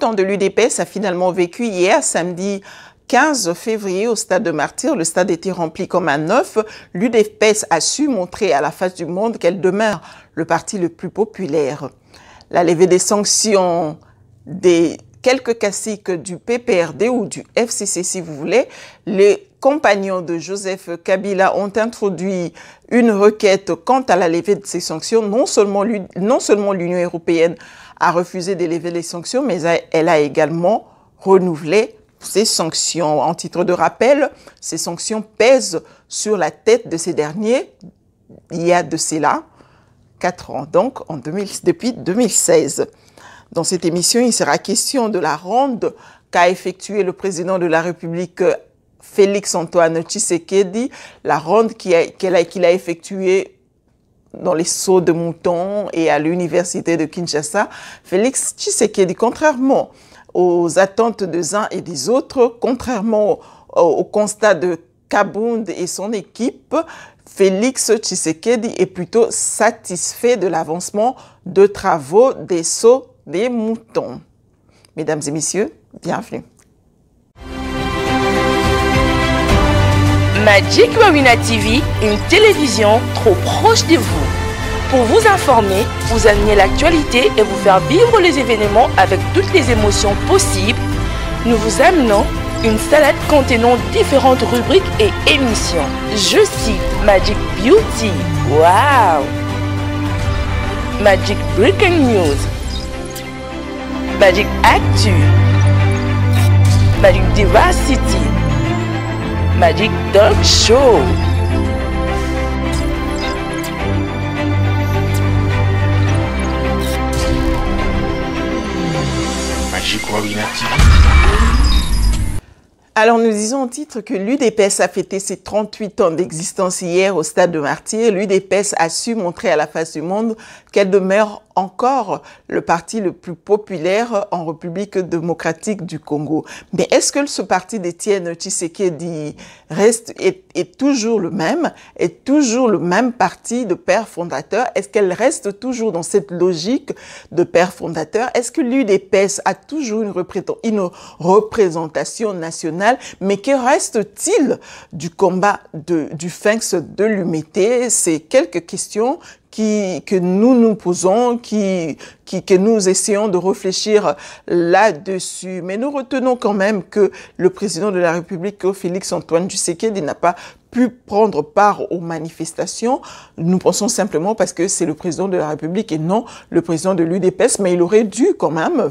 ans de l'UDPS a finalement vécu hier, samedi 15 février, au stade de Martyrs. Le stade était rempli comme un œuf. L'UDPS a su montrer à la face du monde qu'elle demeure le parti le plus populaire. La levée des sanctions des quelques caciques du PPRD ou du FCC, si vous voulez, les compagnons de Joseph Kabila ont introduit une requête quant à la levée de ces sanctions. Non seulement l'Union européenne a refusé de lever les sanctions, mais elle a également renouvelé ces sanctions. En titre de rappel, ces sanctions pèsent sur la tête de ces derniers il y a de cela 4 ans, donc depuis 2016. Dans cette émission, il sera question de la ronde qu'a effectuée le président de la République, Félix-Antoine Tshisekedi, la ronde qu'il a effectuée dans les Sauts de Mouton et à l'université de Kinshasa. Félix Tshisekedi, contrairement aux attentes des uns et des autres, contrairement au constat de Kabound et son équipe, Félix Tshisekedi est plutôt satisfait de l'avancement de travaux des Sauts des Moutons. Mesdames et messieurs, bienvenue. Magic Marina TV, une télévision trop proche de vous. Pour vous informer, vous amener l'actualité et vous faire vivre les événements avec toutes les émotions possibles, nous vous amenons une salade contenant différentes rubriques et émissions. Je cite Magic Beauty, wow! Magic Breaking News, Magic Actu, Magic Diversity, Magic Dog Show. Magic Marina TV. Alors, nous disons au titre que l'UDPS a fêté ses 38 ans d'existence hier au stade de Martyrs. L'UDPS a su montrer à la face du monde qu'elle demeure encore le parti le plus populaire en République démocratique du Congo. Mais est-ce que ce parti d'Étienne Tshisekedi est toujours le même, est toujours le même parti de père fondateur? Est-ce qu'elle reste toujours dans cette logique de père fondateur? Est-ce que l'UDPS a toujours une représentation nationale? Mais que reste-t-il du combat du Sphinx de l'Humité? C'est quelques questions que nous nous posons, que nous essayons de réfléchir là-dessus. Mais nous retenons quand même que le président de la République, Félix-Antoine Tshisekedi, n'a pas pu prendre part aux manifestations. Nous pensons simplement parce que c'est le président de la République et non le président de l'UDPS, mais il aurait dû quand même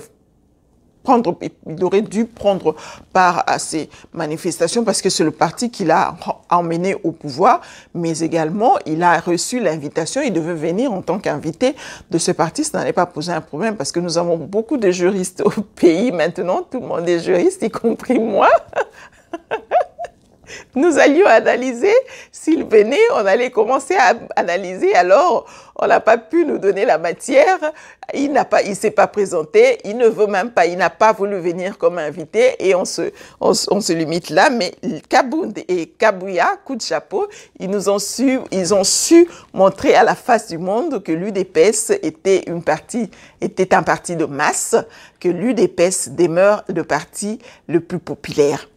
prendre part à ces manifestations parce que c'est le parti qui l'a emmené au pouvoir, mais également il a reçu l'invitation, il devait venir en tant qu'invité de ce parti. Ça n'allait pas poser un problème parce que nous avons beaucoup de juristes au pays maintenant, tout le monde est juriste, y compris moi. Nous allions analyser, s'il venait, on allait commencer à analyser, alors on n'a pas pu nous donner la matière, il s'est pas présenté, il ne veut même pas, il n'a pas voulu venir comme invité et on se limite là, mais Kabound et Kabouya, coup de chapeau, ils ont su montrer à la face du monde que l'UDPS était un parti de masse, que l'UDPS demeure le parti le plus populaire.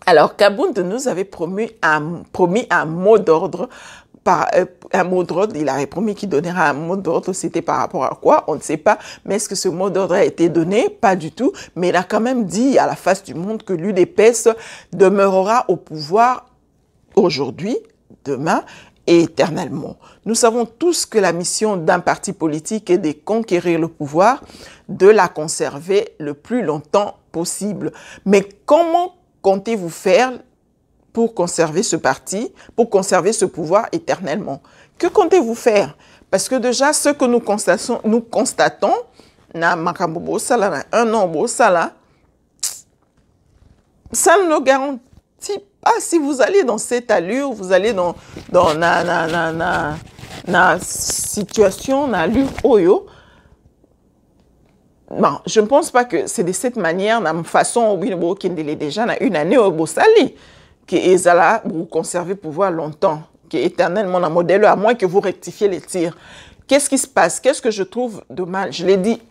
Alors, Kabound nous avait promis un mot d'ordre. Il avait promis qu'il donnera un mot d'ordre. C'était par rapport à quoi? On ne sait pas. Mais est-ce que ce mot d'ordre a été donné? Pas du tout. Mais il a quand même dit à la face du monde que l'UDPS demeurera au pouvoir aujourd'hui, demain et éternellement. Nous savons tous que la mission d'un parti politique est de conquérir le pouvoir, de la conserver le plus longtemps possible. Mais comment comptez-vous faire pour conserver ce parti, pour conserver ce pouvoir éternellement? Que comptez-vous faire? Parce que déjà, ce que nous constatons, na makambo sala na un an sala, ça ne nous garantit pas si vous allez dans cette allure, vous allez dans na situation, na allure oyo. Bon, je ne pense pas que c'est de cette manière, de la façon où il est déjà une année au Bossali, que Ezala vous conservez pouvoir longtemps, qui est éternellement un modèle, à moins que vous rectifiez les tirs. Qu'est-ce qui se passe? Qu'est-ce que je trouve de mal? Je l'ai dit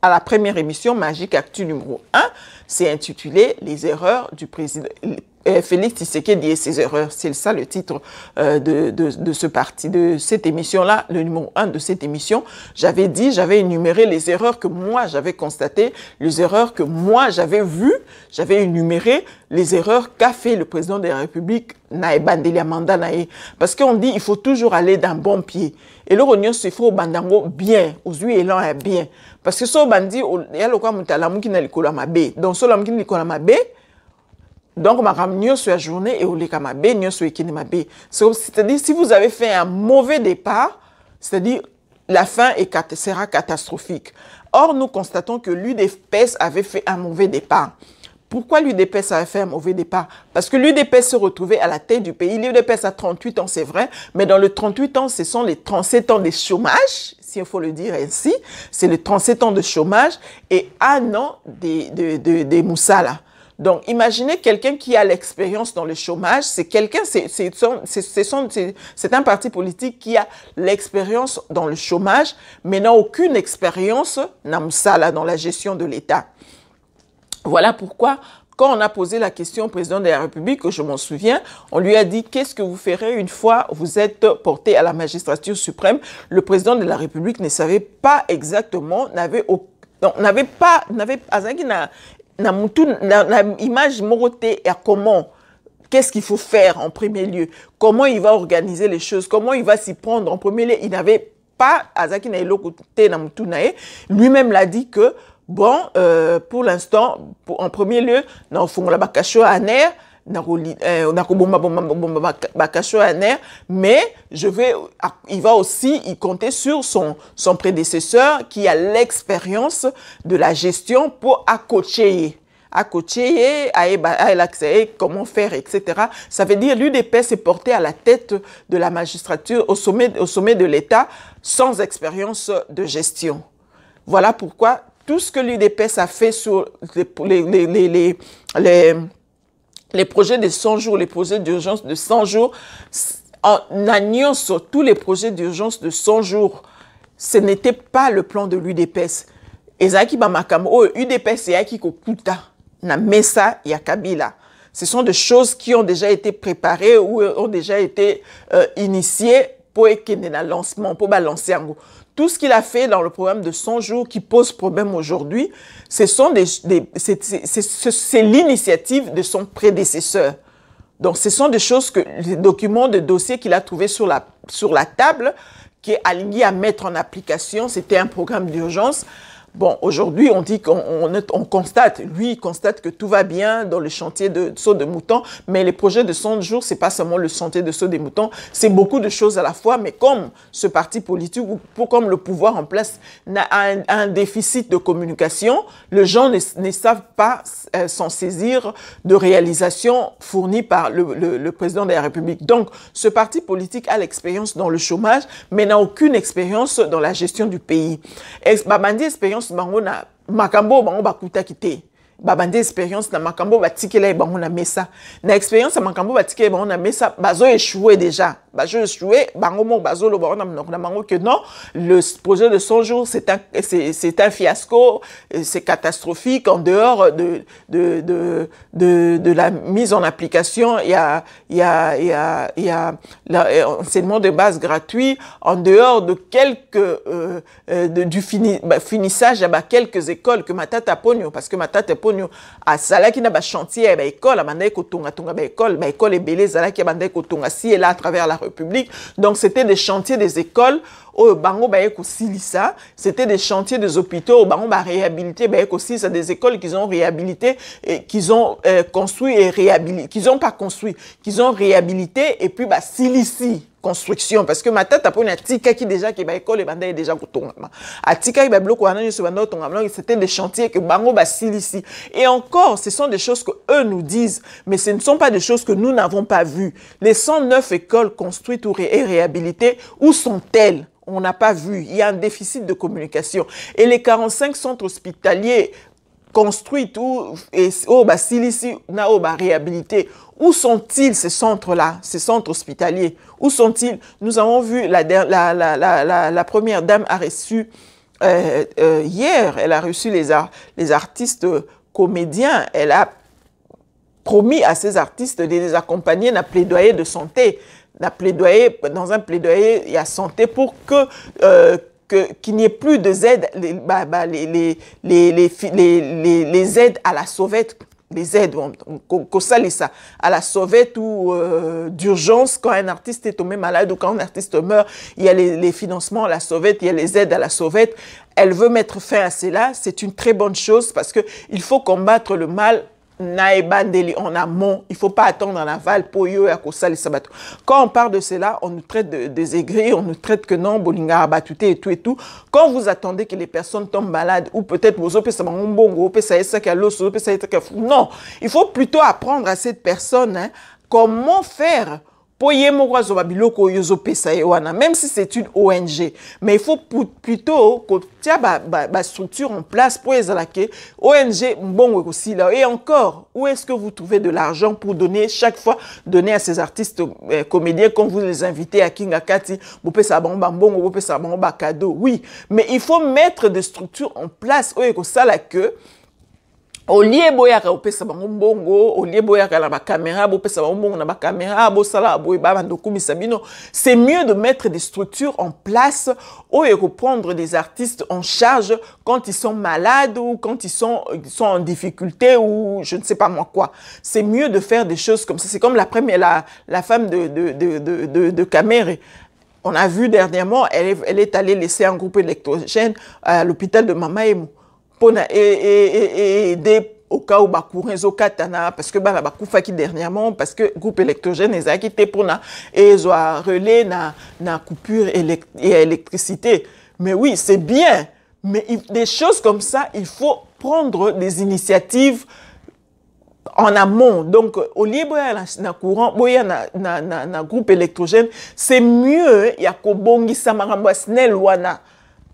à la première émission Magic Actu numéro 1, c'est intitulé « Les erreurs du président Félix Tshisekedi et ses erreurs ». C'est ça le titre de ce parti, de cette émission-là, le numéro 1 de cette émission. J'avais énuméré les erreurs que moi j'avais constatées, les erreurs que moi j'avais vues, j'avais énuméré les erreurs qu'a fait le président de la République, parce qu'on dit il faut toujours aller d'un bon pied. Et le rognon se fait au bandango bien, aux huiles élan est bien. Parce que ça, bandi, il y a le cas où qui n'a l'école ma bé. Donc, ça, l'homme qui n'a l'école ma bé, donc, ma ramène sur la journée et au lait ma bé, n'y sur ma bé. C'est-à-dire, si vous avez fait un mauvais départ, c'est-à-dire, la fin sera catastrophique. Or, nous constatons que l'UDPS avait fait un mauvais départ. Pourquoi l'UDPS avait fait un mauvais départ? Parce que l'UDPS se retrouvait à la tête du pays. L'UDPS a 38 ans, c'est vrai, mais dans les 38 ans, ce sont les 37 ans de chômage, si il faut le dire ainsi. C'est les 37 ans de chômage et un an des Moussala. Donc, imaginez quelqu'un qui a l'expérience dans le chômage, c'est un parti politique qui a l'expérience dans le chômage, mais n'a aucune expérience dans la gestion de l'État. Voilà pourquoi, quand on a posé la question au président de la République, je m'en souviens, on lui a dit « Qu'est-ce que vous ferez une fois vous êtes porté à la magistrature suprême ?» Le président de la République ne savait pas exactement, image morotée et comment, qu'est-ce qu'il faut faire en premier lieu, comment il va organiser les choses, comment il va s'y prendre en premier lieu. Il n'avait pas, lui-même l'a dit que bon, pour l'instant, en premier lieu, mais il va aussi y compter sur son prédécesseur qui a l'expérience de la gestion pour accocher, comment faire, etc. Ça veut dire l'UDPS est porté à la tête de la magistrature, au sommet de l'État, sans expérience de gestion. Voilà pourquoi tout ce que l'UDPS a fait sur les projets de 100 jours, les projets d'urgence de 100 jours, en alliant sur tous les projets d'urgence de 100 jours, ce n'était pas le plan de l'UDPS. Ezaki Bamakamo, UDPS et Aki Kokuta, na Mesa et Kabila. Ce sont des choses qui ont déjà été préparées ou ont déjà été initiées pour un lancement, pour balancer en gros. Tout ce qu'il a fait dans le programme de 100 jours qui pose problème aujourd'hui, c'est l'initiative de son prédécesseur. Donc, ce sont des choses les documents, des dossiers qu'il a trouvés sur la table, qui est aligné à mettre en application. C'était un programme d'urgence. Bon, aujourd'hui, on dit qu'on constate, lui, il constate que tout va bien dans le chantier de saut de mouton, mais les projets de 100 jours, c'est pas seulement le chantier de saut des moutons, c'est beaucoup de choses à la fois, mais comme ce parti politique, ou comme le pouvoir en place a un déficit de communication, les gens ne savent pas s'en saisir de réalisations fournies par le président de la République. Donc, ce parti politique a l'expérience dans le chômage, mais n'a aucune expérience dans la gestion du pays. Babandi expérience bango na makambo bango bakuta kite babandi expérience na makambo batikela bango na mesa na expérience na makambo batikela bango na mesa bazo échoué déjà bazo échoué bango mo bazo lo bango na bango que non, le projet de 100 jours c'est un fiasco, c'est catastrophique. En dehors de la mise en application, il y a l'enseignement de base gratuit, en dehors de quelques du finissage, il y a quelques écoles que Matata Pogno, parce que Matata Pogno a Salaki na ba chantier ba école, amandai ko tonga ba école est belé Salaki amandai ko tonga si et là à travers la République. Donc c'était des chantiers des écoles au bango ba eko silisa, c'était des chantiers des hôpitaux au bango ba réhabilité ba eko silisa, des écoles qu'ils ont réhabilité et qu'ils ont construit et réhabilité, qu'ils ont pas construit, qu'ils ont réhabilité et puis ba silisi construction, parce que ma tête a pris un tika qui déjà qui ba école et banda est déjà kutongama a tika qui ba bloc wana ni banda tongama, c'était des chantiers que bango ba silisi. Et encore, ce sont des choses que eux nous disent, mais ce ne sont pas des choses que nous n'avons pas vues. Les 109 écoles construites et réhabilitées, où sont-elles? On n'a pas vu. Il y a un déficit de communication. Et les 45 centres hospitaliers construits réhabilités, où sont-ils ces centres-là, ces centres hospitaliers? Où sont-ils? Nous avons vu la première dame a reçu hier, elle a reçu les artistes comédiens. Elle a promis à ces artistes de les accompagner dans le plaidoyer de santé. Dans un plaidoyer, il y a santé pour qu'il n'y ait plus de aides, les aides à la sauvette. Les aides, à la sauvette ou d'urgence, quand un artiste est tombé malade ou quand un artiste meurt, il y a les financements à la sauvette, il y a les aides à la sauvette. Elle veut mettre fin à cela. C'est une très bonne chose parce qu'il faut combattre le mal en amont. Il ne faut pas attendre en aval pour yo et à sabato. Quand on parle de cela, on nous traite des aigris, on nous traite que non, bolinga abattuté et tout et tout. Quand vous attendez que les personnes tombent malades ou peut-être non, il faut plutôt apprendre à cette personne comment faire même si c'est une ONG. Mais il faut plutôt que tu aies structure en place pour les ONG bon aussi là. Et encore, où est-ce que vous trouvez de l'argent pour donner chaque fois donner à ces artistes comédiens quand vous les invitez à Kingakati, vous pouvez ça bon cadeau. Oui, mais il faut mettre des structures en place où ça là que au lieu boyaka opesa bango mbongo, au lieu boyaka la caméra, opesa bango mbongo na ba caméra, bo sala boyeba bandoku misabino, c'est mieux de mettre des structures en place ou de prendre des artistes en charge quand ils sont malades ou quand ils sont en difficulté ou je ne sais pas moi quoi. C'est mieux de faire des choses comme ça. C'est comme la femme de Caméré. On a vu dernièrement, elle est allée laisser un groupe électrogène à l'hôpital de Mamaemo. Et au cas où Bakurenzo Katana, parce que Bakufaki dernièrement, parce que le groupe électrogène est quitté pour et ils ont relais na coupure électricité. Mais oui, c'est bien. Mais des choses comme ça, il faut prendre des initiatives en amont. Donc, au lieu de courant, na groupe électrogène, c'est mieux, il y a Kobongi Samaramba Snell Wana.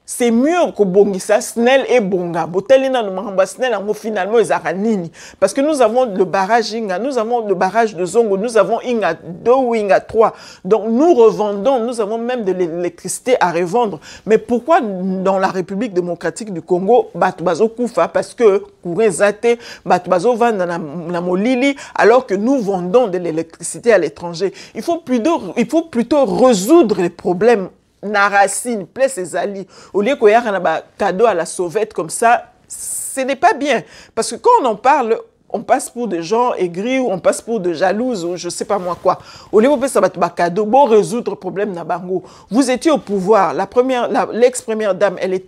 C'est mieux que Bongissa, Snell et Bonga. Botelina no Mahamba Snell, finalement, ils ont parce que nous avons le barrage Inga, nous avons le barrage de Zongo, nous avons Inga 2 ou Inga 3. Donc, nous revendons, nous avons même de l'électricité à revendre. Mais pourquoi dans la République démocratique du Congo, Batubazo Koufa, parce que Kourezate, Batubazo vend la Molili, alors que nous vendons de l'électricité à l'étranger. Il faut plutôt résoudre les problèmes. Na racine, plaît ses alliés. Au lieu qu'il y ait un cadeau à la sauvette comme ça, ce n'est pas bien. Parce que quand on en parle, on passe pour des gens aigris ou on passe pour des jalouses ou je ne sais pas moi quoi. Au lieu de faire un cadeau, bon résoudre le problème na bango. Vous étiez au pouvoir. L'ex-première dame, elle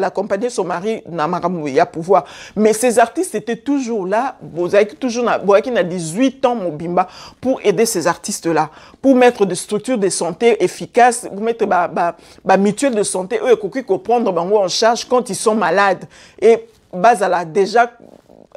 accompagnait son mari na Maramouya pouvoir. Mais ces artistes étaient toujours là. Vous avez toujours qui a 18 ans Mobimba pour aider ces artistes-là, pour mettre des structures de santé efficaces, pour mettre mutuelle de eux et qu'on prendre bango en charge quand ils sont malades. Et Bazala déjà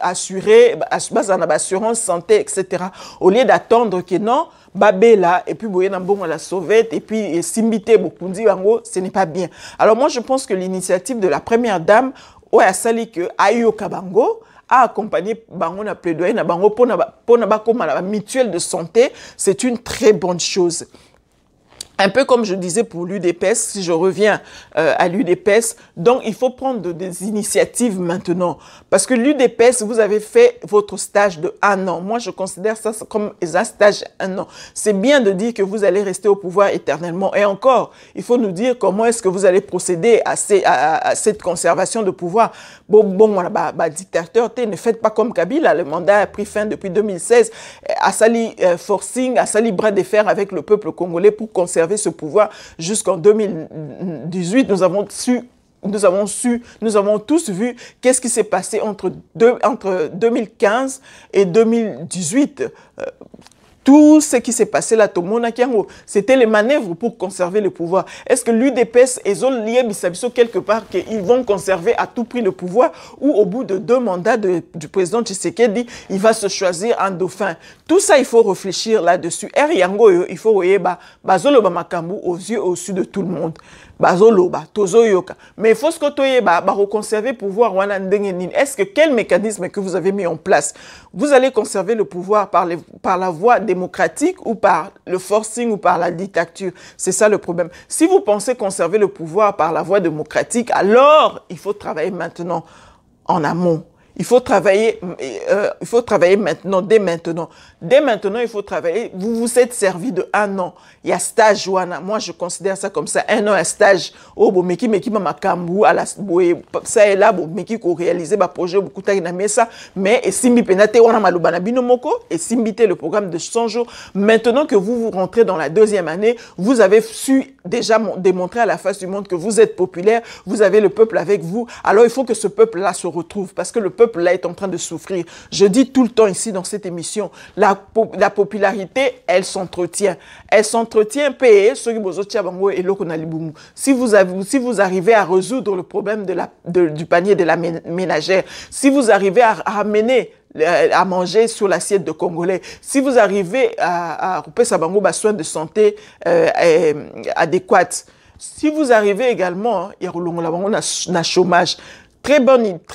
assurer, assurance santé, etc. Au lieu d'attendre que non, Babela, et puis Boyena Bongo la sauvette, et puis Simbité Bokundi Bango, ce n'est pas bien. Alors moi, je pense que l'initiative de la première dame, a sali que Ayo Kabango, a accompagné Bango na plaidoyer na Bango pour la mutuelle de santé, c'est une très bonne chose. Un peu comme je disais pour l'UDPS, si je reviens à l'UDPS, donc il faut prendre des initiatives maintenant. Parce que l'UDPS, vous avez fait votre stage de 1 an. Moi, je considère ça comme un stage de 1 an. C'est bien de dire que vous allez rester au pouvoir éternellement. Et encore, il faut nous dire comment est-ce que vous allez procéder à cette conservation de pouvoir. Dictateur, ne faites pas comme Kabila. Le mandat a pris fin depuis 2016. Assali forcing, Assali bras de fer avec le peuple congolais pour conserver ce pouvoir jusqu'en 2018. Nous avons tous vu qu'est-ce qui s'est passé entre 2015 et 2018. Tout ce qui s'est passé là, c'était les manœuvres pour conserver le pouvoir. Est-ce que l'UDPS et Zolié Bissabiso quelque part qu'ils vont conserver à tout prix le pouvoir ou au bout de 2 mandats du président Tshisekedi, il va se choisir un dauphin? Tout ça, il faut réfléchir là-dessus. Il faut Bazolo Bamakambu aux yeux au-dessus de tout le monde. bazoloba tozo yoka mais il faut ce que toye ba reconserver pouvoir wana ndenge nini. Est-ce que quel mécanisme que vous avez mis en place? Vous allez conserver le pouvoir par la voie démocratique ou par le forcing ou par la dictature? C'est ça le problème. Si vous pensez conserver le pouvoir par la voie démocratique, alors il faut travailler maintenant en amont. Il faut travailler maintenant, dès maintenant. Dès maintenant, il faut travailler. Vous vous êtes servi de 1 an. Il y a stage, moi je considère ça comme ça, 1 an à stage. Oh, bon, meki mama kambu, à la ça est là, bon, meki ko réaliser ba projet beaucoup de ça, mais et simbi penate wana malubana binomoko et simbité le programme de 100 jours. Maintenant que vous rentrez dans la 2e année, vous avez su déjà démontrer à la face du monde que vous êtes populaire, vous avez le peuple avec vous. Alors il faut que ce peuple-là se retrouve parce que le peuple-là est en train de souffrir. Je dis tout le temps ici dans cette émission, la popularité, elle s'entretient. Elle s'entretient, si vous arrivez à résoudre le problème du panier de la ménagère, si vous arrivez à ramener à manger sur l'assiette de Congolais, si vous arrivez à couper sa soins de santé adéquats, si vous arrivez également, il y a un chômage. Très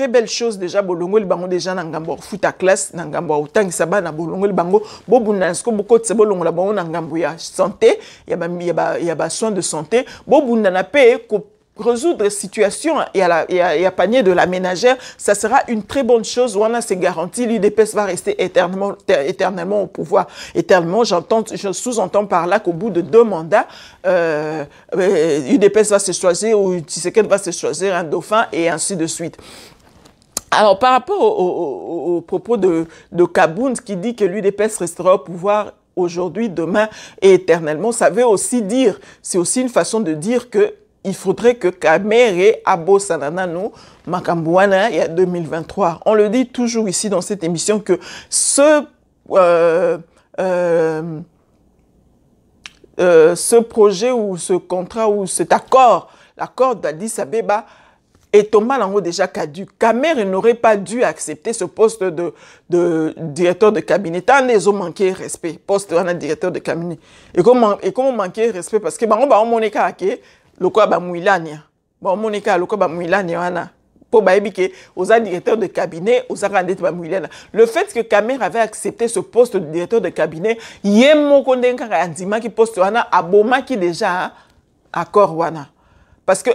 belle chose déjà bolongo libango déjà nangambo futa classe nangambo autant saba na bolongo libango bobunansko boko tse bolongo la bango nangambo ya santé ya ba soins de santé bobunana pe résoudre la situation et à panier de la ménagère, ça sera une très bonne chose. Wana c'est garanti, l'UDPS va rester éternellement au pouvoir. Éternellement, je sous-entends par là qu'au bout de 2 mandats, l'UDPS va se choisir ou Tshisekedi va se choisir un dauphin et ainsi de suite. Alors, par rapport au propos de Kabound qui dit que l'UDPS restera au pouvoir aujourd'hui, demain et éternellement, ça veut aussi dire, c'est aussi une façon de dire que il faudrait que Kamere Abo Sananano Makambouana il y a 2023. On le dit toujours ici dans cette émission que ce projet ou ce contrat ou cet accord, l'accord d'Addis Abeba, est totalement déjà caduc. Kamere n'aurait pas dû accepter ce poste de directeur de cabinet. Tant les ont manqué respect, poste de directeur de cabinet. Et comment manquer respect? Parce que le quoi ba muilania bon monika le quoi ba muilania wana pour ba ebike aux directeurs de cabinet aux arrêtés ba muilana. Le fait que Kamere avait accepté ce poste de directeur de cabinet yemo kondenka andima qui poste wana aboma qui déjà accord wana parce que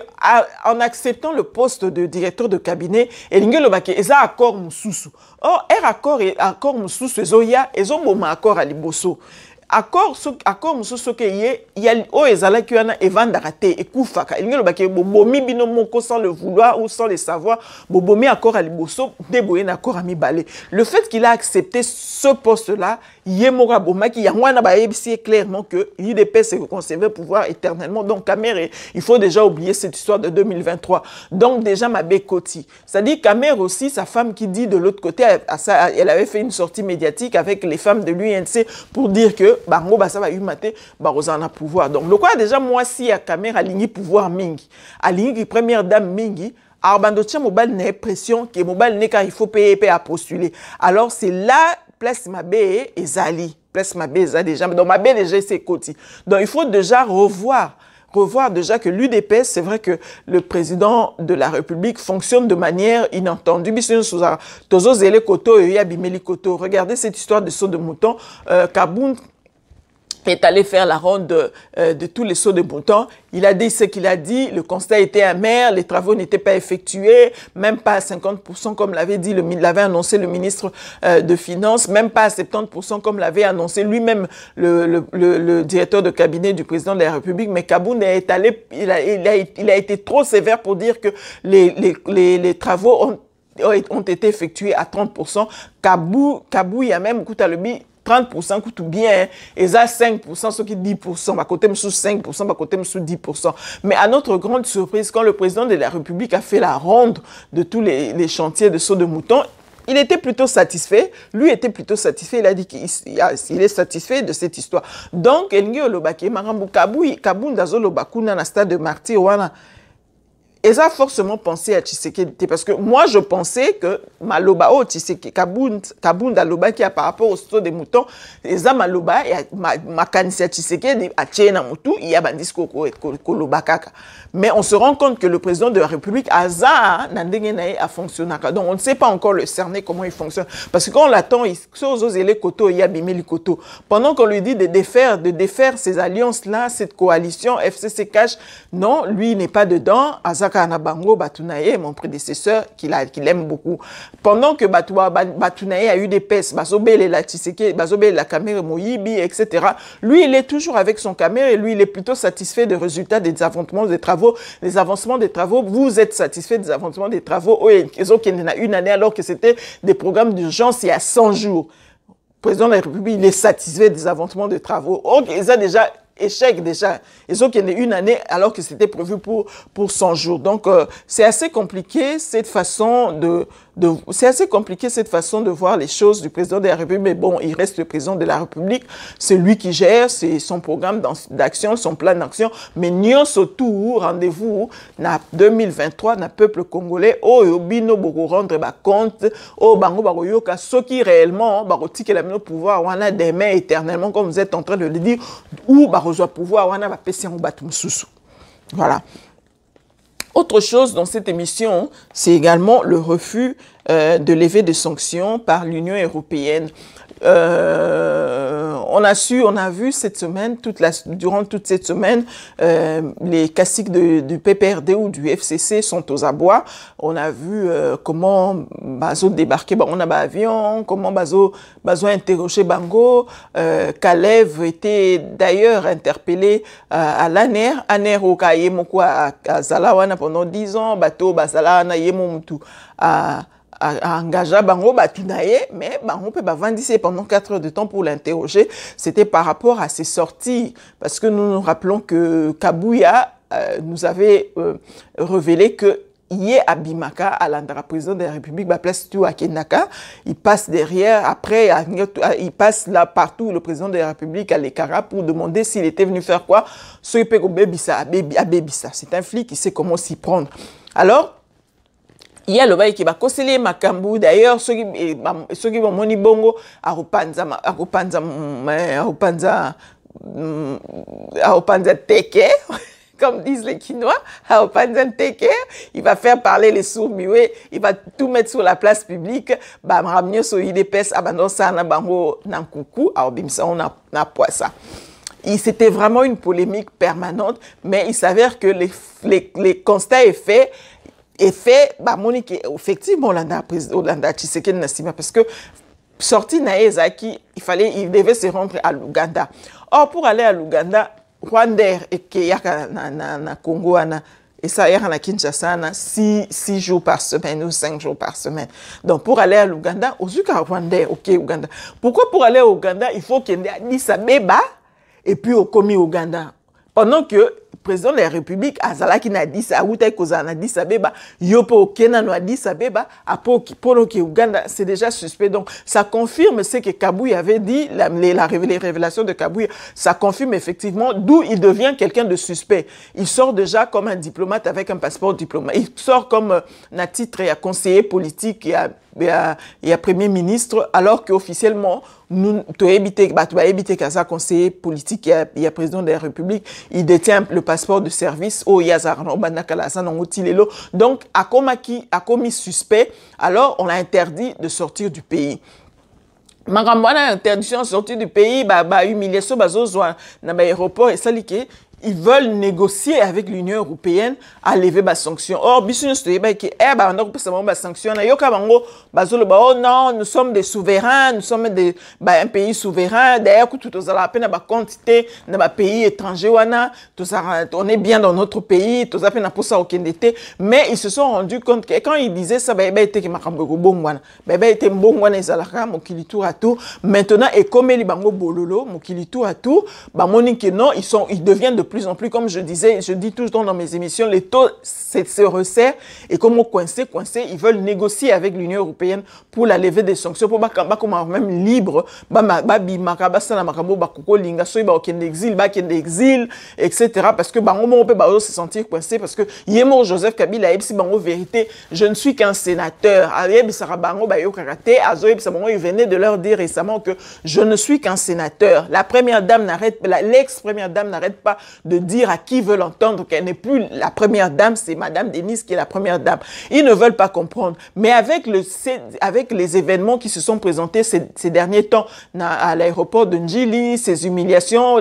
en acceptant le poste de directeur de cabinet elingelo bake eza accord mususu accord mususu ezoya ezomoma accord à liboso. Accord mususu ke il y a ezala ki wana evandaka te ekufaka elingelo bake bobomi bino moko sans le vouloir ou sans le savoir bobomi accord à liboso deboye na accord à mibale. Le fait qu'il a accepté ce poste là yemora bomaki yangwana ba yebisi clairement que l'UDPS se conserver pouvoir éternellement. Donc Kamere, il faut déjà oublier cette histoire de 2023. Donc déjà Mabé Koti, c'est-à-dire Kamere aussi, sa femme qui dit de l'autre côté, elle avait fait une sortie médiatique avec les femmes de l'UNC pour dire que bango basa ba yumate ba rozana pouvoir. Donc le quoi déjà moi si à Kamere aligné pouvoir mingi, aligné première dame mingi. Arbando tia mobile n'est pression que mobile n'est quand il faut payer à postuler. Alors c'est là place Mabé et Zali. Place Mabé Zali déjà. Donc Mabé déjà c'est côté. Donc il faut déjà revoir déjà que l'UDPS, c'est vrai que le président de la République fonctionne de manière inattendue. Regardez cette histoire de saut de mouton. Kabound est allé faire la ronde de tous les sauts de mouton. Il a dit ce qu'il a dit, le constat était amer, les travaux n'étaient pas effectués, même pas à 50% comme l'avait annoncé le ministre de Finances, même pas à 70% comme l'avait annoncé lui-même le directeur de cabinet du président de la République. Mais Kabound est allé, il a été trop sévère pour dire que les travaux ont été effectués à 30%. Kabou, il y a même Koutalobi, 30% coûte bien, et ça 5%, ce qui 10%, à côté sous 5%, à côté sous 10%. Mais à notre grande surprise, quand le président de la République a fait la ronde de tous les chantiers de saut de mouton, il était plutôt satisfait. Lui était plutôt satisfait. Il a dit qu'il est satisfait de cette histoire. Donc, Elngi Olobake, Marambu Kabound Azolo Bakuna, na stade de Martyr, wana. ils ont forcément pensé à Tshisekedi parce que moi je pensais que Maloba oh Tshisekedi Kabunda Loba qui a par rapport au saut des moutons ils ont Maloba et ma candidature Tshisekedi à Tchena Moutou il y a bandis Koloba Kaka mais on se rend compte que le président de la République Aza Nandengene a fonctionné donc on ne sait pas encore le cerner comment il fonctionne parce que quand on l'attend il les koto il y a Bimeli Koto pendant qu'on lui dit de défaire ces alliances là cette coalition FCC Cash non lui il n'est pas dedans Aza Kanabango Batunaye, mon prédécesseur, qu'il aime beaucoup. Pendant que Batunaye a eu des pestes, Bazobele la Tshisekedi, Bazobele la caméra Moyibi, etc. Lui, il est toujours avec son caméra et lui, il est plutôt satisfait des résultats des avancements des travaux. Les avancements des travaux, vous êtes satisfait des avancements des travaux. Oui, ils ont qu'il y en a une année alors que c'était des programmes d'urgence il y a 100 jours. Le président de la République, il est satisfait des avancements des travaux. Ok, ils ont déjà échec déjà. Ils ont qu'il y en a une année alors que c'était prévu pour 100 jours. Donc, c'est assez compliqué cette façon c'est assez compliqué cette façon de voir les choses du président de la République. Mais bon, il reste le président de la République. C'est lui qui gère, c'est son programme d'action, son plan d'action. Mais nous, surtout, rendez-vous, en 2023, dans le peuple congolais, oh, bino boko rendre compte, oh, bango bako yoka, ceux qui réellement, bako tike la pouvoir, on a des mains éternellement, comme vous êtes en train de le dire, ou bako joa pouvoir, on a ba pesi en batum sousou. Voilà. Autre chose dans cette émission, c'est également le refus de lever des sanctions par l'Union européenne. On a vu cette semaine, durant toute cette semaine, les caciques du PPRD ou du FCC sont aux abois. On a vu comment Bazo débarquait, on a un avion, comment Bazo interrogé Bango. Kalev était d'ailleurs interpellé à l'ANER. ANER au Kayemoko à Zalawana pendant 10 ans, Bato Bazalawana Yemomutu à engagé Bango Batunaye, mais Bango peut vandisser pendant 4 heures de temps pour l'interroger. C'était par rapport à ses sorties, parce que nous nous rappelons que Kabouya nous avait révélé que il est à Bimaka, à l'endroit président de la République, la place tout à Kenaka, il passe derrière, après il passe là partout, le président de la République à l'Ekara pour demander s'il était venu faire quoi. C'est un flic qui sait comment s'y prendre. Alors, il y a le bail qui va conseiller Makambu. D'ailleurs, ceux qui vont moni bongo à Rupanza Teke, comme disent les Quinois, à Rupanza Teke, il va faire parler les sourds muets, il va tout mettre sur la place publique, bah ramener sur IDPS, abandon ça na bango nankoukou, à Obimsa on a poissa. C'était vraiment une polémique permanente, mais il s'avère que les constats est fait. Bah, Monique, effectivement, Hollanda Tshisekedi Nassima, parce que sorti Naezaki, il devait se rendre à l'Ouganda. Or, pour aller à l'Ouganda, Rwandair et Keyaka na Congo, et ça, il y a na Kinshasa, 6 jours par semaine ou 5 jours par semaine. Donc, pour aller à l'Ouganda, au Zuka Rwandair, ok, Ouganda. Pourquoi pour aller au Ouganda, il faut qu'il y ait Addis Abeba et puis au Komi Ouganda? Pendant que le président de la République, Azalaki n'a dit ça, Aouta Koza n'a dit ça, Yopo Kena n'a dit ça, Polo Ouganda, c'est déjà suspect. Donc, ça confirme ce que Kabouya avait dit, les révélations de Kabouya, ça confirme effectivement d'où il devient quelqu'un de suspect. Il sort déjà comme un diplomate avec un passeport diplomate. Il sort comme un titre et un conseiller politique et à premier ministre, alors qu'officiellement, nous éviter qu'un conseiller politique et un président de la République, il détient le passeport de service au Yazarno Banakalasan en Otilelo. Donc, a commis suspect, alors on a interdit de sortir du pays. Marambana interdiction de sortir du pays, humiliation, bazozwa na aéroport et ça ils veulent négocier avec l'Union européenne à lever les sanctions. Or, oh non, nous sommes des souverains, nous sommes un pays souverain. D'ailleurs, tout aux la peine quantité dans un pays étranger, on est bien dans notre pays, tout ça pour ça mais ils se sont rendus compte que quand ils disaient ça, maintenant, et comme les bango bololo, mokili tout à tout, ils deviennent de plus en plus, comme je disais, je dis tout le temps dans mes émissions, les taux se resserrent et comme on coincé, ils veulent négocier avec l'Union européenne pour la levée des sanctions, pour comme même libre, etc. Parce que on peut se sentir coincé parce que Yemo Joseph Kabila en vérité, je ne suis qu'un sénateur. Il venait de leur dire récemment que je ne suis qu'un sénateur. La première dame l'ex-première dame n'arrête pas de dire à qui veut l'entendre qu'elle n'est plus la première dame, c'est Madame Denise qui est la première dame. Ils ne veulent pas comprendre. Mais avec les événements qui se sont présentés ces derniers temps à l'aéroport de Njili, ces humiliations,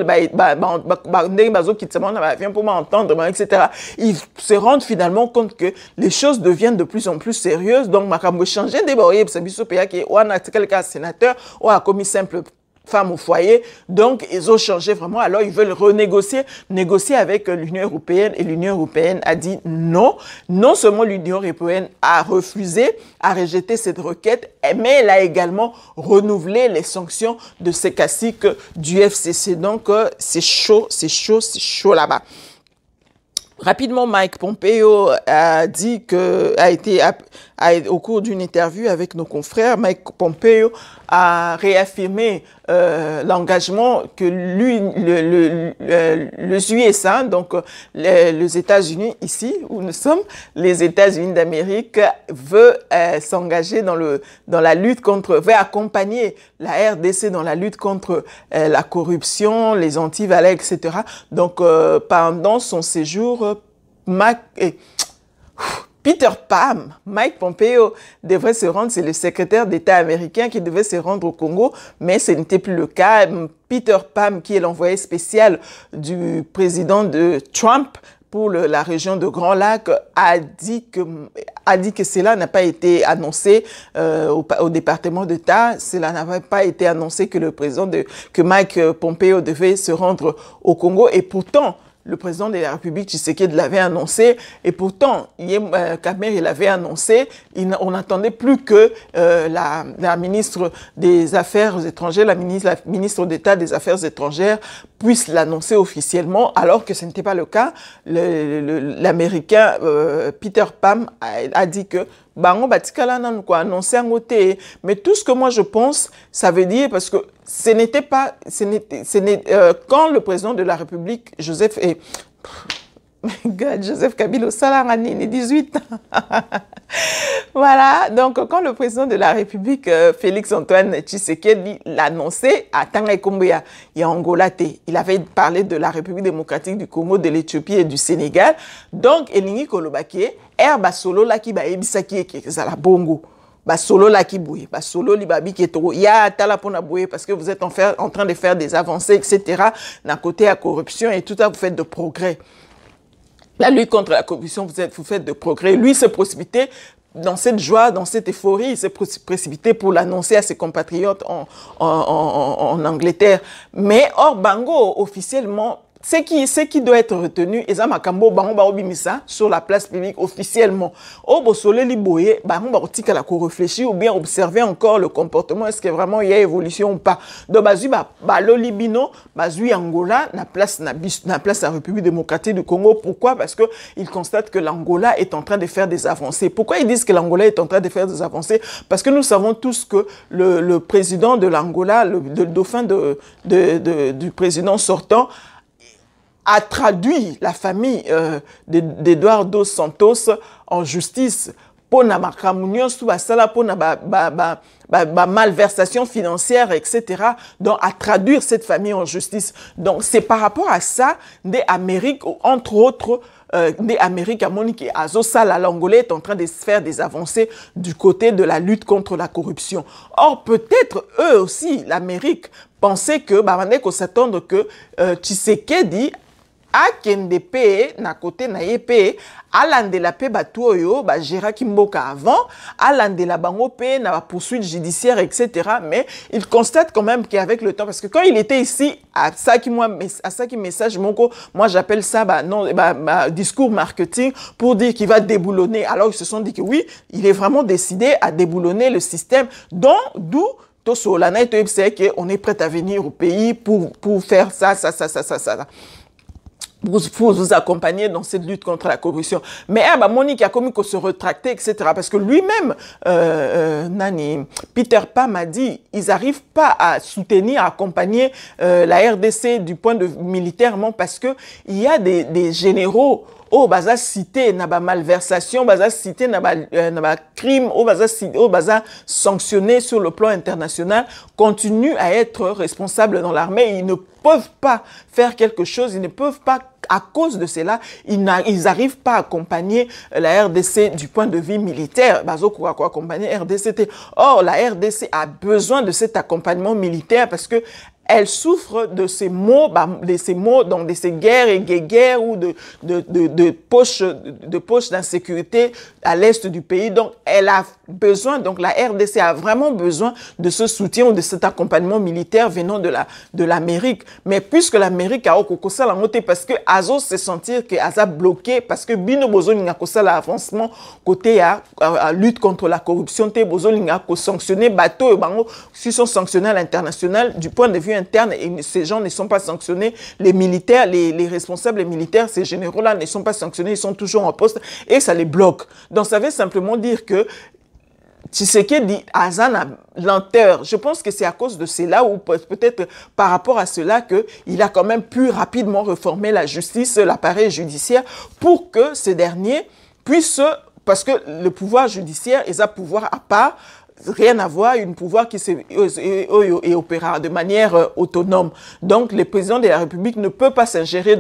pour m'entendre, etc. Ils se rendent finalement compte que les choses deviennent de plus en plus sérieuses. Donc, Makambo changer des barrières, c'est quelqu'un sénateur ou a commis simple femme au foyer, donc ils ont changé vraiment, alors ils veulent négocier avec l'Union européenne et l'Union européenne a dit non. Non seulement l'Union européenne a refusé, a rejeté cette requête, mais elle a également renouvelé les sanctions de ces caciques du FCC. Donc c'est chaud là-bas. Rapidement, Mike Pompeo a dit que, au cours d'une interview avec nos confrères, Mike Pompeo a réaffirmé l'engagement que les USA, donc les États-Unis ici où nous sommes, les États-Unis d'Amérique, veut s'engager dans la lutte veut accompagner la RDC dans la lutte contre la corruption, les anti-valets, etc. Donc pendant son séjour, Mike Pompeo devrait se rendre, c'est le secrétaire d'État américain qui devait se rendre au Congo, mais ce n'était plus le cas. Peter Pham, qui est l'envoyé spécial du président de Trump pour la région de Grand Lac, a dit que cela n'a pas été annoncé au département d'État. Cela n'avait pas été annoncé que Mike Pompeo devait se rendre au Congo. Et pourtant, le président de la République, Tshisekedi, l'avait annoncé. Et pourtant, Kamer, il l'avait annoncé. On n'attendait plus que la ministre des Affaires étrangères, la ministre d'État des Affaires étrangères, puisse l'annoncer officiellement, alors que ce n'était pas le cas. L'Américain Peter Pham a dit que mais tout ce que moi je pense, ça veut dire, parce que quand le président de la République, Joseph Kabila Salarani, 18 ans. Voilà, donc quand le président de la République, Félix-Antoine Tshisekedi, l'annonçait à Tangaïkomboya, il y a Angola, il avait parlé de la République démocratique du Congo, de l'Éthiopie et du Sénégal. Donc, Elingi Kolobaki, Basolo Laki Baebisaki Zala Bongo. Basolo Laki Bouye, Basolo Libabi Ketoro, Ya Talapona Bouye, parce que vous êtes en train de faire des avancées, etc. D'un côté à corruption et tout ça, vous faites de progrès. La lutte contre la corruption, vous faites de progrès. Lui s'est précipité dans cette joie, dans cette euphorie, il s'est précipité pour l'annoncer à ses compatriotes en Angleterre. Mais hors Bango, officiellement, ce qui doit être retenu, Makambo Bango Bimisa sur la place publique officiellement. Au Bosole Liboye, Bango Barotika la réfléchir ou bien observer encore le comportement, est-ce que vraiment il y a évolution ou pas. Donc Bazu Balo Libino, Bazu Angola, na place la République démocratique du Congo. Pourquoi? Parce que ils constatent que l'Angola est en train de faire des avancées. Pourquoi ils disent que l'Angola est en train de faire des avancées? Parce que nous savons tous que le président de l'Angola, le dauphin du président sortant, a traduit la famille d'Eduardo Santos en justice pour la malversation financière, etc. Donc, à traduire cette famille en justice. Donc, c'est par rapport à ça, des Amériques, entre autres, des Amériques à Monique et Azosala, l'Angolais est en train de faire des avancées du côté de la lutte contre la corruption. Or, peut-être eux aussi, l'Amérique, pensaient que, qu'on s'attendre que Tshisekedi a KNDP, na côté na YP, alande la paix batuoyo, Gérard Kimboka avant, alande la bango paix, na poursuite judiciaire, etc. Mais il constate quand même qu'avec le temps, parce que quand il était ici, à ça qui message, moi j'appelle ça, discours marketing pour dire qu'il va déboulonner. Alors ils se sont dit que oui, il est vraiment décidé à déboulonner le système, d'où on est prêt à venir au pays pour faire ça. pour vous accompagner dans cette lutte contre la corruption. Mais Monique a commis qu'on se retracter, etc. Parce que lui-même, Peter Pam a dit, ils n'arrivent pas à soutenir, à accompagner la RDC du point de vue militairement parce que il y a des généraux au baza cité na ba malversation, baza cité na ba crime, au baza sanctionné sur le plan international, continuent à être responsables dans l'armée. Ils ne peuvent pas faire quelque chose, ils ne peuvent pas, à cause de cela, ils n'arrivent pas à accompagner la RDC du point de vue militaire. Bazo quoi accompagner RDC. Or, la RDC a besoin de cet accompagnement militaire parce que elle souffre de ces maux, donc de ces guerres et guerres ou de poches d'insécurité à l'est du pays. Donc, elle a besoin, donc la RDC a vraiment besoin de ce soutien ou de cet accompagnement militaire venant de l'Amérique. Mais puisque l'Amérique a okokosa la montée, parce que Azo se sentir que Aza bloqué, parce que Bino Bozo Ningakosa l'avancement côté à lutte contre la corruption, te Bozo Ningako sanctionné, bateau et bango, s'ils sont sanctionnés à l'international, du point de vue interne, et ces gens ne sont pas sanctionnés, les militaires, les responsables militaires, ces généraux-là ne sont pas sanctionnés, ils sont toujours en poste et ça les bloque. Donc ça veut simplement dire que Tshisekedi Azan a lenteur. Je pense que c'est à cause de cela ou peut-être par rapport à cela qu'il a quand même pu rapidement réformer la justice, l'appareil judiciaire pour que ces derniers puissent, parce que le pouvoir judiciaire est un pouvoir à part, rien à voir, un pouvoir qui opérera de manière autonome. Donc, le président de la République ne peut pas s'ingérer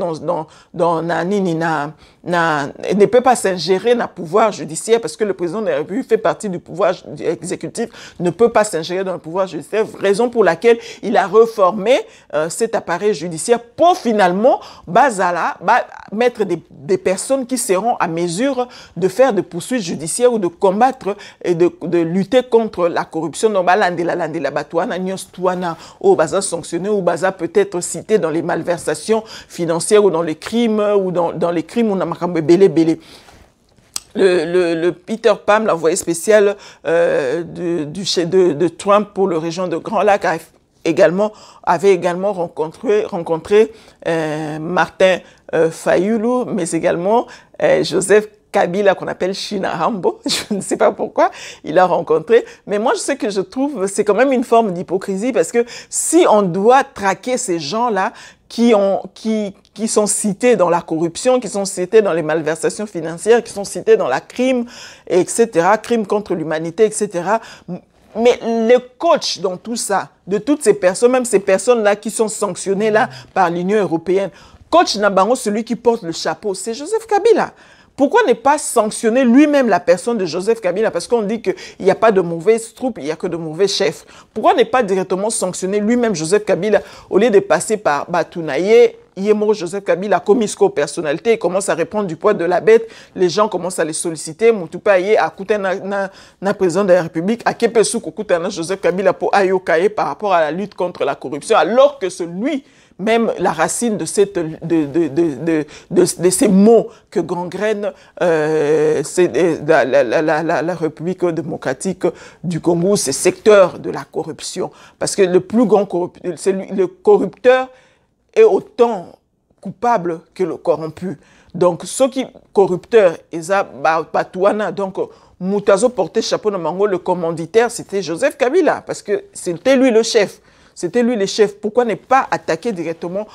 ne peut pas s'ingérer dans le pouvoir judiciaire parce que le président de la République fait partie du pouvoir exécutif, ne peut pas s'ingérer dans le pouvoir judiciaire, raison pour laquelle il a reformé cet appareil judiciaire pour finalement mettre des personnes qui seront à mesure de faire des poursuites judiciaires ou de combattre et de lutter contre la corruption. La batouana, nyostouana, ou baza sanctionné, ou baza peut-être cité dans les malversations financières ou dans les crimes, ou dans les crimes où on a makambe belé. Le Peter Pam, l'envoyé spécial de Trump pour la région de Grand Lac, avait également rencontré Martin Fayulu, mais également Joseph Kabila, qu'on appelle Shinahambo, je ne sais pas pourquoi, il a rencontré. Mais moi, je trouve, c'est quand même une forme d'hypocrisie parce que si on doit traquer ces gens-là qui sont cités dans la corruption, qui sont cités dans les malversations financières, qui sont cités dans la crime, etc., crime contre l'humanité, etc., mais le coach dans tout ça, de toutes ces personnes, même ces personnes-là qui sont sanctionnées là par l'Union européenne, coach Nabango, celui qui porte le chapeau, c'est Joseph Kabila. Pourquoi ne pas sanctionner lui-même la personne de Joseph Kabila? Parce qu'on dit qu'il n'y a pas de mauvaises troupes, il n'y a que de mauvais chefs. Pourquoi ne pas directement sanctionner lui-même Joseph Kabila au lieu de passer par Batounaye? Joseph Kabila a commis ce personnalité, il commence à répondre du poids de la bête, les gens commencent à les solliciter, Moutoupaye a coûté un président de la République, à Kepesou coûté un Joseph Kabila pour Ayokaye par rapport à la lutte contre la corruption, alors que celui même la racine de ces mots que gangrène la République démocratique du Congo, ces secteurs de la corruption. Parce que le plus grand le corrupteur est autant coupable que le corrompu. Donc, ceux qui corrupteurs, donc, Moutazo portait chapeau de mango, le commanditaire, c'était Joseph Kabila, parce que c'était lui le chef. C'était lui le chef. Pourquoi ne pas attaquer directement,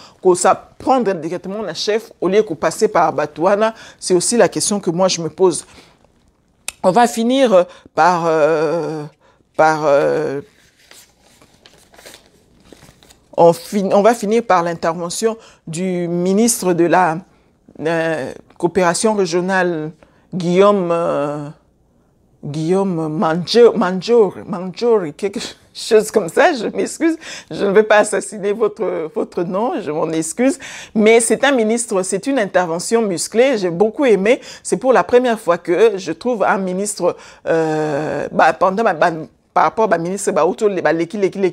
prendre directement le chef au lieu de passer par Batouana? C'est aussi la question que moi je me pose. On va finir on va finir par l'intervention du ministre de la coopération régionale, Guillaume Manjouri, quelque chose comme ça, je m'excuse, je ne vais pas assassiner votre nom, je m'en excuse, mais c'est un ministre, c'est une intervention musclée, j'ai beaucoup aimé, c'est pour la première fois que je trouve un ministre, par rapport au ministre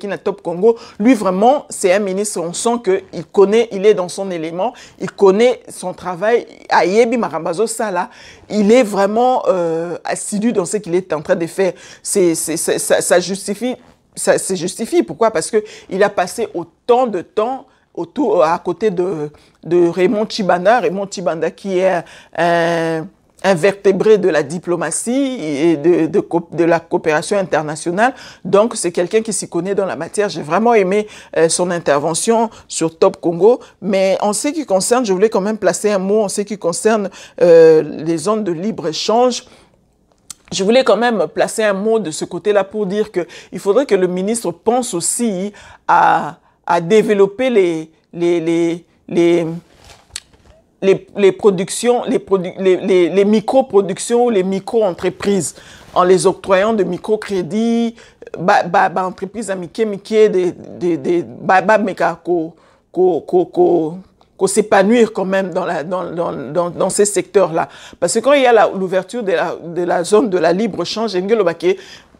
na Top Congo, lui vraiment, c'est un ministre, on sent qu'il connaît, il est dans son élément, il connaît son travail. Ayebi Marambazo Sala, il est vraiment assidu dans ce qu'il est en train de faire. Ça justifie. Pourquoi? Parce qu'il a passé autant de temps à côté de Raymond Tchibanda. Raymond Tchibanda qui est un vertébré de la diplomatie et de la coopération internationale. Donc, c'est quelqu'un qui s'y connaît dans la matière. J'ai vraiment aimé son intervention sur Top Congo. Mais en ce qui concerne, je voulais quand même placer un mot en ce qui concerne les zones de libre-échange. Je voulais quand même placer un mot de ce côté-là pour dire qu'il faudrait que le ministre pense aussi à développer les productions, les micro-productions ou les micro-entreprises en les octroyant de microcrédits, entreprises amicales, s'épanouir quand même dans ces secteurs-là. Parce que quand il y a l'ouverture de la zone de la libre-échange,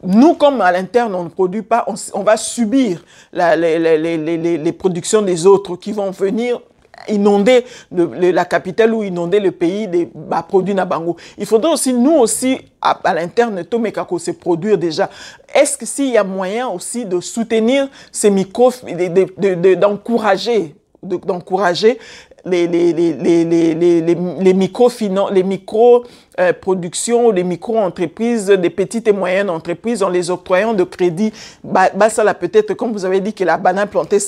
nous, comme à l'interne, on ne produit pas, on va subir les productions des autres qui vont venir inonder la capitale ou inonder le pays des produits Nabango. Il faudrait aussi, nous aussi, à l'interne, se produire déjà. Est-ce que s'il y a moyen aussi de soutenir ces micros, d'encourager les micro-productions, les micro-entreprises, des petites et moyennes entreprises en les octroyant de crédits. Ça là peut-être, comme vous avez dit, que la banane plantée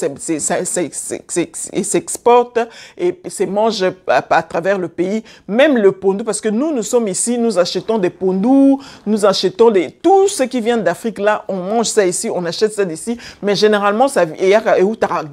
s'exporte et se mange à travers le pays. Même le pondou, parce que nous sommes ici, nous achetons des pondous, nous achetons tout ce qui vient d'Afrique là, on mange ça ici, on achète ça d'ici. Mais généralement,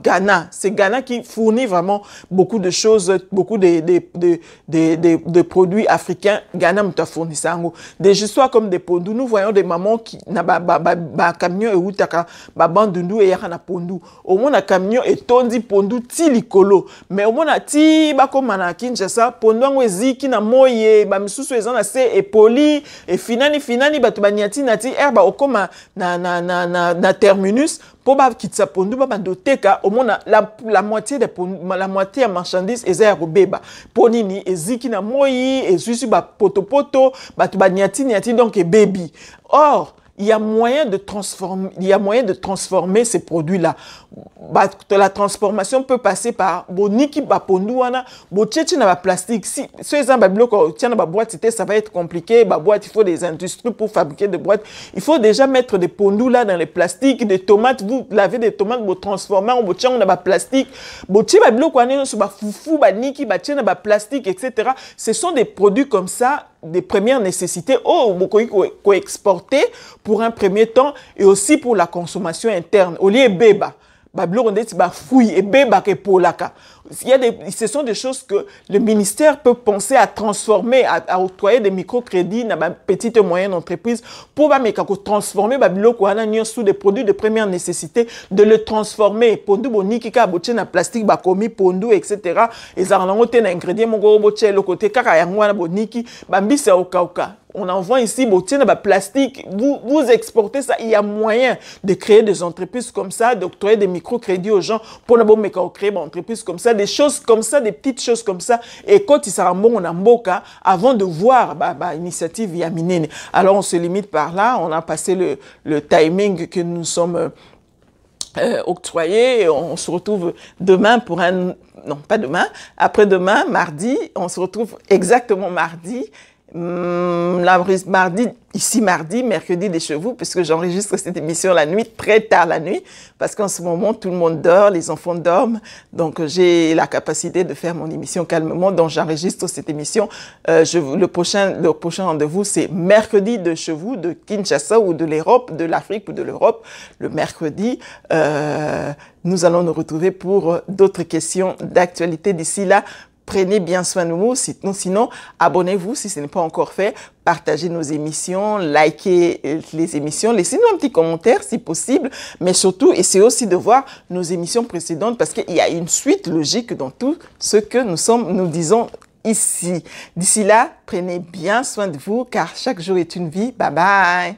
Ghana. C'est Ghana qui fournit vraiment beaucoup de choses, beaucoup de produits africains. Ghana m'a fourni ça. Des histoires comme des pondous. Nous voyons des mamans qui na camion et outaka bandundu et yana pondou. Au moins un camion et tondi pondou ti likolo. Mais au moins na ti bako mana Kinshasa pondou ngwezi ki na moye ba misusu ezana se et poli et finani batu banyati nati herba okoma na terminus. Pour kitsa pondu bandoteka au moins la moitié des la moitié de marchandises est à robeba ponini eziki na moyi ezusu ba poto batu banyati donc et baby. Or il y a moyen de transformer ces produits-là. La transformation peut passer par boniki bapondouana, bochechi na plastique. Si ce exemple bloc tient na boîte, ça va être compliqué. Boîte, il faut des industries pour fabriquer des boîtes. Il faut déjà mettre des pondous là dans les plastiques, des tomates. Vous lavez des tomates, vous transformez en bochechi na plastique. Bochechi ba bloc wane sur ba foufou, ba niki, ba tient na plastique, etc. Ce sont des produits comme ça, des premières nécessités, qu'on exporter pour un premier temps et aussi pour la consommation interne. Au lieu beba, ce sont des choses que le ministère peut penser à transformer, à octroyer des microcrédits dans les petites et moyennes entreprises pour transformer sous des produits de première nécessité, de le transformer. Pondu boniki ka boche na plastique bakomi pondu etc. Et ça rend un ingrédient mon go boche le côté kaka yangwana boniki bambisa okauka. On envoie ici, plastique, vous exportez ça. Il y a moyen de créer des entreprises comme ça, d'octroyer des microcrédits aux gens pour créer des entreprises comme ça, des choses comme ça, des petites choses comme ça. Et quand il sera bon, on a mboka, avant de voir l'initiative Yaminene. Alors on se limite par là, on a passé le timing que nous sommes octroyé. On se retrouve demain pour non pas demain, après-demain, mardi. On se retrouve exactement mardi. Mardi, mercredi des chevaux, puisque j'enregistre cette émission la nuit, très tard la nuit, parce qu'en ce moment, tout le monde dort, les enfants dorment, donc j'ai la capacité de faire mon émission calmement, donc j'enregistre cette émission. Le prochain rendez-vous, c'est mercredi de chevaux de Kinshasa ou de l'Europe, de l'Afrique ou de l'Europe. Le mercredi, nous allons nous retrouver pour d'autres questions d'actualité. D'ici là, prenez bien soin de nous, sinon abonnez-vous si ce n'est pas encore fait, partagez nos émissions, likez les émissions, laissez-nous un petit commentaire si possible, mais surtout essayez aussi de voir nos émissions précédentes parce qu'il y a une suite logique dans tout ce que nous disons ici. D'ici là, prenez bien soin de vous car chaque jour est une vie. Bye bye.